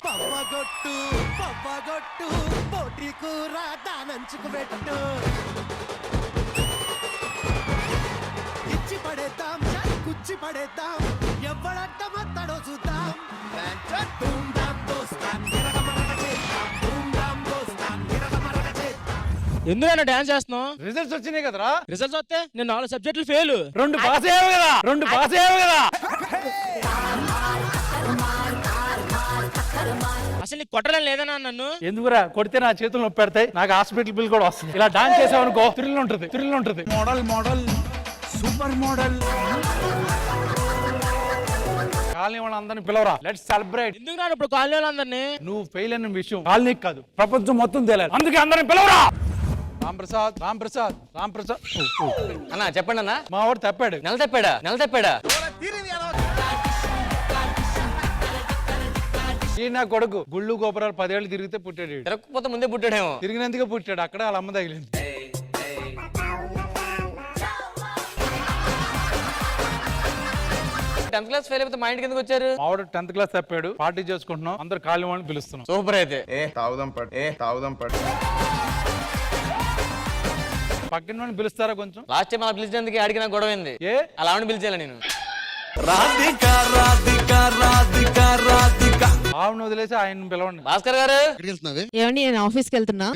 పవ్వగొట్టు పవ్వగొట్టు పోటీ కూర దానంచుకు పెట్టు ఇచ్చి పడేద్దాం కుచ్చి పడేద్దాం ఎవడంట మత్తడో చూద్దాం ఎందుకన్నా డాన్స్ చేస్తున్నావు? రిజల్ట్స్ వచ్చినాయి కదరా. రిజల్ట్స్ వస్తే నేను 4 సబ్జెక్టులు ఫెయిల్. 2 పాస్ అయ్యావు కదా. 2 పాస్ అయ్యావు కదా. అసలు నీకు కొట్టడం లేదన్నా నన్ను? ఎందుకురా కొడితే నా చేతులు నొప్పి పెడతాయి, నాకు హాస్పిటల్ బిల్ కూడా వస్తుంది. ఇలా డాన్స్ చేసావు అనుకో థ్రిల్ ఉంటుంది. Model model super model colony వాళ్ళందరినీ పిలవరా, లెట్స్ సెలబ్రేట్. ఎందుకు రాను ఇప్పుడు కాలనీ వాళ్ళందరినీ? నువ్వు ఫెయిల్ అయిన విషయం కాలనీకి కాదు ప్రపంచం మొత్తం తెలియాలి, అందుకే అందరిని పిలవరా. రాంప్రసాద్ అన్నా చెప్పండి అన్నా. మా వాడు తప్పాడు. నెల తప్పాడా? ఈ నా కొడుకు గుళ్ళు గోపురాలు 10 ఏళ్ళు తిరిగితే పుట్టాడు. తిరగకపోతే ముందే పుట్టాడేమో. తిరిగినందుకే పుట్టాడు. అక్కడే వాళ్ళ అమ్మ తగిలింది. 10th క్లాస్ ఫెయిల్ అయిపోతే మా ఇంటికి ఎందుకు వచ్చారు? మా వాడు 10th క్లాస్ తప్పాడు. పార్టీ చేసుకుంటున్నాం, అందరు కాలనీ వాళ్ళని పిలుస్తున్నాం. సూపర్ అయితే. తాగుదాం పక్కన వాళ్ళని పిలుస్తారా కొంచెం? లాస్ట్ టైం అలా పిలిచినందుకు ఆడికి నాకు గొడవ అయింది. అలా ఆవిడ పిలిచాను నేను. ఆవిడని వదిలేసి ఆయన పిలవండి. భాస్కర్ గారు ఏమండి, నేను ఆఫీస్కి వెళ్తున్నా,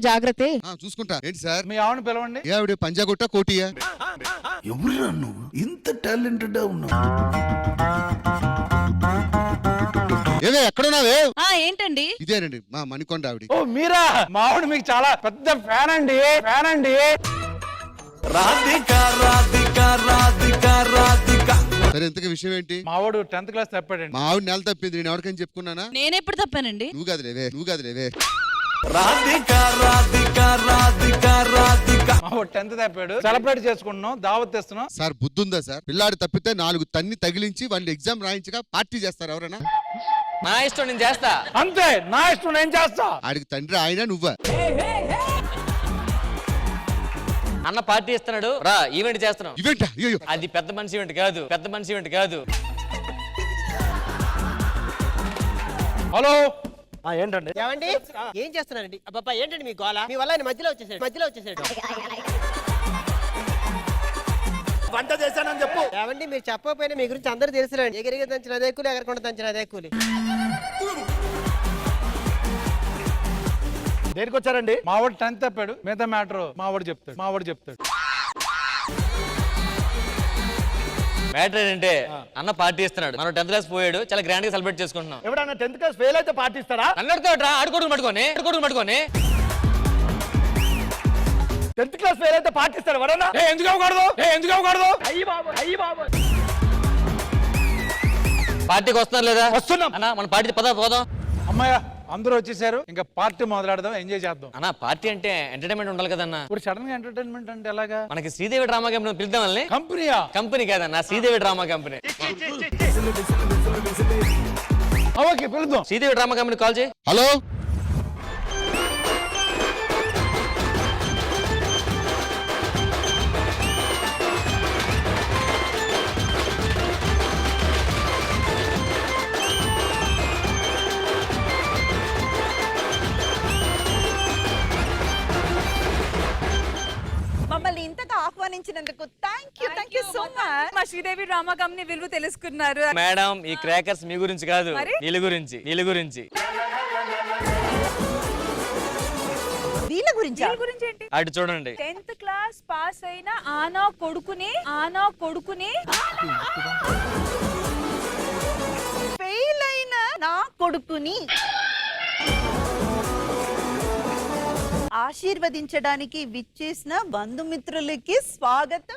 జాగ్రత్త చూసుకుంటా. ఏంటి సార్? మీ ఆవిడని పిలవండి. ఆవిడ పంజాగుట్ట కోటియా? ఎవరురా నువ్వు ఇంత టాలెంటెడ్ ఉన్నావు? ఏవే ఎక్కడున్నావే? ఏంటండి? ఇదేనండి మా మణికొండ ఆవిడ. ఓ మీరా? మా ఆవిడ మీకు చాలా పెద్ద ఫ్యాన్ అండి. సరే ఇంతకీ విషయం ఏంటి? మా వాడు 10th క్లాస్ తప్పాడండి. మా ఆవిడ నెల తప్పింది, నేను ఎవరికని చెప్పుకున్నానా? నేను ఎప్పుడు తప్పానండి? నువ్వు కాదులేవే. మా వాడు 10th తప్పాడు, సెలబ్రేట్ చేసుకుంటున్నాం, దావత్ తెస్తున్నాం. సార్ బుద్ధుందా సార్? పిల్లాడు తప్పితే 4 తన్ని తగిలించి వాళ్ళు ఎగ్జామ్ రాయించగా పార్టీ చేస్తారు ఎవరైనా? నా ఇష్టం నేను చేస్తా. అంతే, నా ఇష్టం నేను చేస్తా. ఆడికి తండ్రి ఆయన నువ్వా? అన్న పార్టీ ఇస్తున్నాడు రా, ఈవెంట్ చేస్తున్నాం. ఈవెంట్? అయ్యో, అది పెద్ద మనిషి ఈవెంట్ కాదు. హలో ఏంటండి? ఏమండి ఏం చేస్తున్నారండి? అబ్బాబా ఏంటండి మీ గోల? మీ వల్ల ఆయన మధ్యలో వచ్చేసాడు. వంట చేశానని చెప్పు. ఏమండి మీరు చెప్పకపోయినా మీ గురించి అందరూ తెలుసులేండి. ఎగిరిగి దంచిన అదే కూలి, ఎగరకుండా దంచిన అదే కూలి. దేనికి వచ్చారండి? మా వాడు 10th తప్పాడు, మిగతా మ్యాటర్ మా వాడు చెప్తాడు. మ్యాటర్ ఏంటంటే అన్న పార్టీ ఇస్తున్నాడు, మనం 10th క్లాస్ పోయాడు, చాలా గ్రాండ్ గా సెలబ్రేట్ చేసుకుంటున్నాం. ఎవడన్నా 10th క్లాస్ ఫెయిల్ అయితే పార్టీ ఇస్తారా? అన్నడుతో ఆడుకోవడం పట్టుకొని 10th క్లాస్ ఫెయిల్ అయితే పార్టీ ఇస్తాడు ఎవడన్నా? ఎందుకు అవ్వకూడదు? అయ్యి బాబు పార్టీకి వస్తున్నారు లేదా? వస్తున్నాం అన్న మన పార్టీ పోదాం. అమ్మాయ అందరూ వచ్చేసారు, ఇంకా పార్టీ మొదలెడదాం, ఎంజాయ్ చేద్దాం. అన్న పార్టీ అంటే ఎంటర్టైన్మెంట్ ఉండాలి కదన్నా. ఇప్పుడు సడన్ గా ఎంటర్టైన్మెంట్ అంటే ఎలాగా? మనకి శ్రీదేవి డ్రామా కంపెనీ పిలుద్దాం వాళ్ళని. కంపెనీ కాదన్న, శ్రీదేవి డ్రామా కంపెనీ. ఓకే పిలుద్దాం. శ్రీదేవి డ్రామా కంపెనీ కాల్ చేయి. హలో మమ్మల్ని ఇంతగా ఆహ్వానించినందుకు థ్యాంక్ యూ సో మచ్. మా శ్రీదేవి డ్రామా కంపెనీ విలువ తెలుసుకున్నారు. మేడం ఈ క్రాకర్స్ మీ గురించి కాదు, నీళ్ళ గురించి. వీళ్ళ గురించి ఏంటి? అటు చూడండి. 10th క్లాస్ పాస్ అయిన ఆనా కొడుకుని ఫెయిల్ అయిన నా కొడుకుని ఆశీర్వదించడానికి విచ్చేసిన బంధుమిత్రులకి స్వాగతం.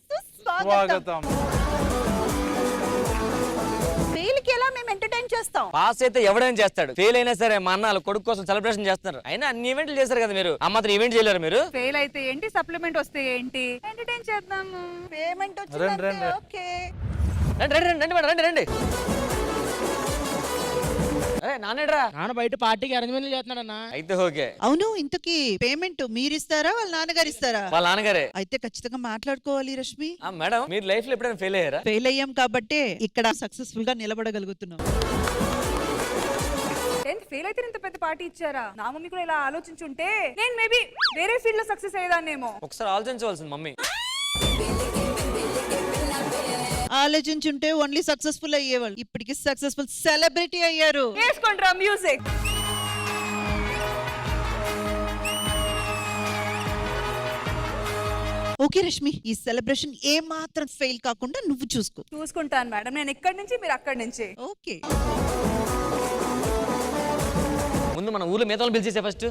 ఫెయిల్ కి ఎలా మేము ఎంటర్టైన్ చేస్తాం? పాస్ అయితే ఎవడైనా చేస్తాడు, ఫెయిల్ అయినా సరే మా అన్న కొడుకు కోసం సెలబ్రేషన్ చేస్తారు. అయినా అన్ని ఈవెంట్లు చేశారు కదా మీరు, ఆ మాత్రం ఈవెంట్ చేయలేరు మీరు? ఫెయిల్ అయితే ఏంటి, సప్లిమెంట్ వస్తే ఏంటి, ఎంటర్టైన్ చేద్దాము. పేమెంట్ వచ్చిందంటే ఓకే. రండి. నాన్న బయట పార్టీకి అరేంజ్మెంట్ చేస్తున్నాడన్నా. అయితే ఓకే. అవును, ఇంతకీ పేమెంట్ మీరిస్తారా వాళ్ళ నాన్నగారు ఇస్తారా? వాళ్ళ నాన్నగారే. అయితే ఖచ్చితంగా మాట్లాడుకోవాలి రష్మి. మేడం మీరు లైఫ్ లో ఎప్పుడైనా ఫెయిల్ అయ్యారా? ఫెయిల్ అయ్యాం కాబట్టి ఇక్కడ సక్సెస్ఫుల్ గా నిలబడగలుగుతున్నాం. 10th ఫెయిల్ అయితే ఇంత పెద్ద పార్టీ ఇచ్చారా? నా మమ్మీ కూడా ఇలా ఆలోచించుంటే నేను మేబీ వేరే ఫీల్డ్ లో సక్సెస్ అయ్యేదాన్నేమో. ఒకసారి ఆలోచించవలసింది మమ్మీ. ఆలోచించుంటే ఓన్లీ సక్సెస్ఫుల్ అయ్యేవాళ్ళు, ఇప్పటికి సక్సెస్ఫుల్ సెలబ్రిటీ అయ్యారు. వేసుకుంటారా మ్యూజిక్? ఓకే రష్మి, ఈ సెలబ్రేషన్ ఏ మాత్రం ఫెయిల్ కాకుండా నువ్వు చూసుకుంటాను మేడం. నేను ఇక్కడి నుంచి, మీరు అక్కడి నుంచి. ఓకే. ముందు మన ఊర్లో మిగతా పిలిచేసే ఫస్ట్.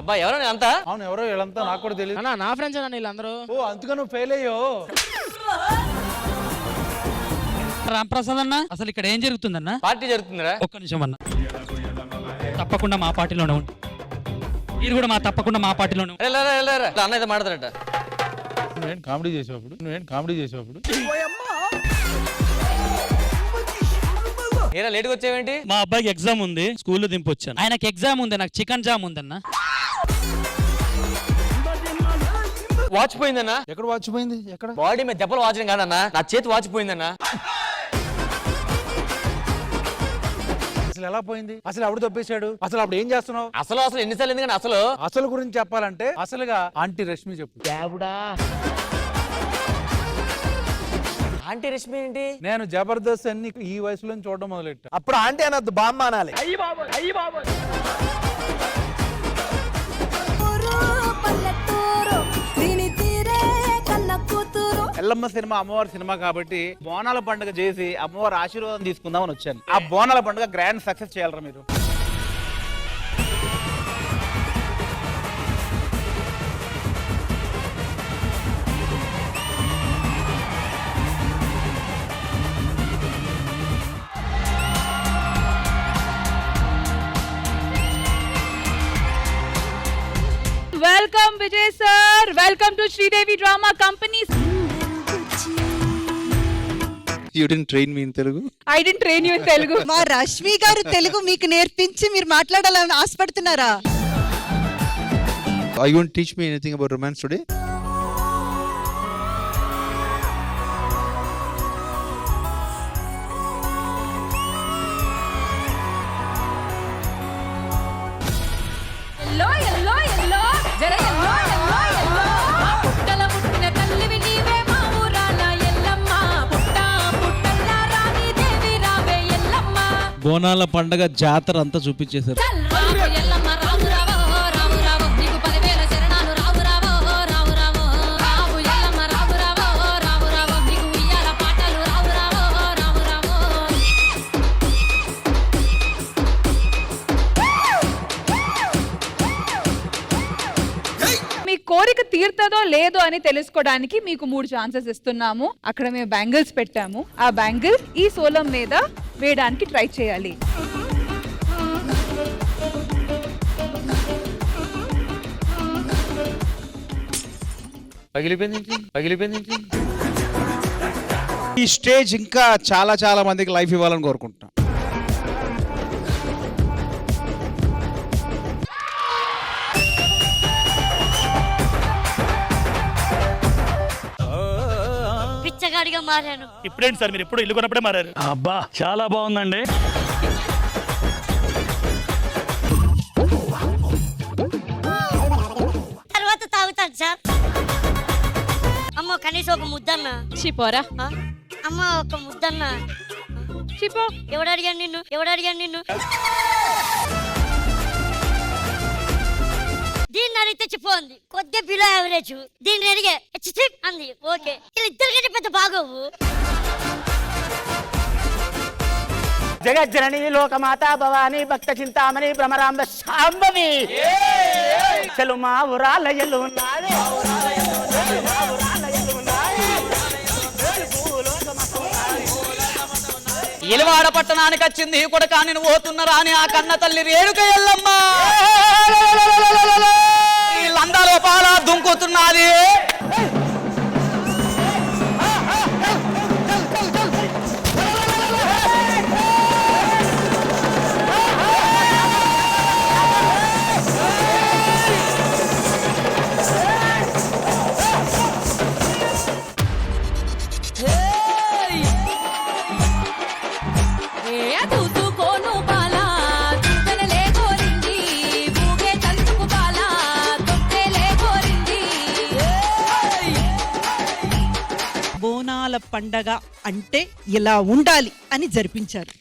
అబ్బా ఎవరో అంతా? అవును, ఎవరో వీళ్ళంతా నాకు కూడా తెలియదు. అన్నా నా ఫ్రెండ్స్ అన్న వీళ్ళందరూ. ఓ అందుకని నువ్వు ఫెయిల్ అయ్యో. రాంప్రసాద్ అన్న, అసలు ఇక్కడ ఏం జరుగుతుందన్న? పార్టీ జరుగుతుందిరా. ఒక్క నిమిషం అన్న, తప్పకుండా మా పార్టీలోనే ఉండి మీరు కూడా తప్పకుండా మా పార్టీలోనే ఉండి. అన్న అయితే మాట్లాడట. నువ్వేం కామెడీ చేసేటప్పుడు ఏరా లేట్గా వచ్చావేంటి? మా అబ్బాయికి ఎగ్జామ్ ఉంది, స్కూల్లో దింపొచ్చాను. ఆయనకి ఎగ్జామ్ ఉంది, నాకు చికెన్ జామ్ ఉందన్న. వాచ్ పోయిందన్నా. ఎక్కడ వాచిపోయింది? ఎక్కడ? బాడీ మీద దెబ్బలు వాచడం కాదన్నా, నా చేతి వాచిపోయిందన్నా. అసలు ఎలా పోయింది? అసలు ఎవడు తప్పేశాడు? అసలు అప్పుడు ఏం చేస్తున్నావు? అసలు ఎన్నిసార్లు ఎందుకని అసలు గురించి చెప్పాలంటే అసలుగా ఆంటీ రష్మి చెప్పు. ఆంటీ రష్మి ఏంటి? నేను జబర్దస్త్ అన్ని ఈ వయసులో చూడడం మొదలెట్టా. అప్పుడు ఆంటీ అనొద్దు, బామ్మ అనాలి. ఎల్లమ్మ సినిమా అమ్మవారి సినిమా కాబట్టి బోనాల పండుగ చేసి అమ్మవారి ఆశీర్వాదం తీసుకుందామని వచ్చాను. ఆ బోనాల పండుగ గ్రాండ్ సక్సెస్ చేయాలరా మీరు. Welcome Vijay sir, welcome to Sridevi drama company. You didn't train me in Telugu? I didn't train you in Telugu. మా రష్మి గారు తెలుగు మీకు నేర్పించి మీరు మాట్లాడాలని ఆశపడుతున్నారా? Are you going to teach me anything about romance today? Yellow yellow yellow జర yellow yellow yellow పుట్టల పుట్టిన తల్లివి నీవే మా ఊరాల ఎల్లమ్మ, పుట్ట పుట్టల్ల రాణి దేవి రావే ఎల్లమ్మ. బోనాల పండగ జాతర అంతా చూపించేశారు. రావు ఎల్లమ్మ, రావు రావో రావు రావో నీకు 10,000 శరణాలు. రావు రావో రావు రావో రావు ఎల్లమ్మ, రావు రావో రావు రావో నీకు ఉయ్యాల పాటలు. రావు రావో రావు రావో. మీ కోరిక తీరుతుందో లేదో అని తెలుసుకోవడానికి మీకు 3 ఛాన్సెస్ ఇస్తున్నాము. అక్కడ మేము బ్యాంగిల్స్ పెట్టాము. ఆ బ్యాంగిల్ ఈ సోలం మీద వేయడానికి ట్రై చేయాలి. పగిలిపోయింది. ఈ స్టేజ్ ఇంకా చాలా చాలా మందికి లైఫ్ ఇవ్వాలని కోరుకుంటున్నాం. పిచ్చగాడిగా మారాను. ఇప్పుడేంటి సార్, మీరు ఎప్పుడు ఇల్లు కొన్నప్పుడే మారారు? అబ్బా చాలా బాగుందండి. తర్వాత తాగుతాను సార్. అమ్మ కనీసం ఒక ముద్దన్న. చిపోరా అమ్మ ఒక ముద్దన్న. చిపో. ఎవడడిగాను నిన్ను? దీన్ని అడిగితే చెప్పండి కొద్దిగా బిలో యావరేజ్. దీన్ని అడిగే అంది ఓకే. వీళ్ళిద్దరికంటే పెద్ద బాగోవు. జగజ్జనని లోకమాత భవాని భక్త చింతామణి భ్రమరాంబ శాంభవి చలు మా ఊరాలయలు ఉన్నది. ఇలవాడ పట్టణానికి వచ్చింది కొడకా నేను పోతున్నరా అని ఆ కన్న తల్లి రేణుక ఎల్లమ్మ లందా లోపాల దుంకుతున్నది. ఏ తూసుకోను బాలా తువ్వెనలే కోరింది ఊగే తంతుకు బాలా తొట్టెలే కోరింది. బోనాల పండగ అంటే ఇలా ఉండాలి అని జరిపించారు.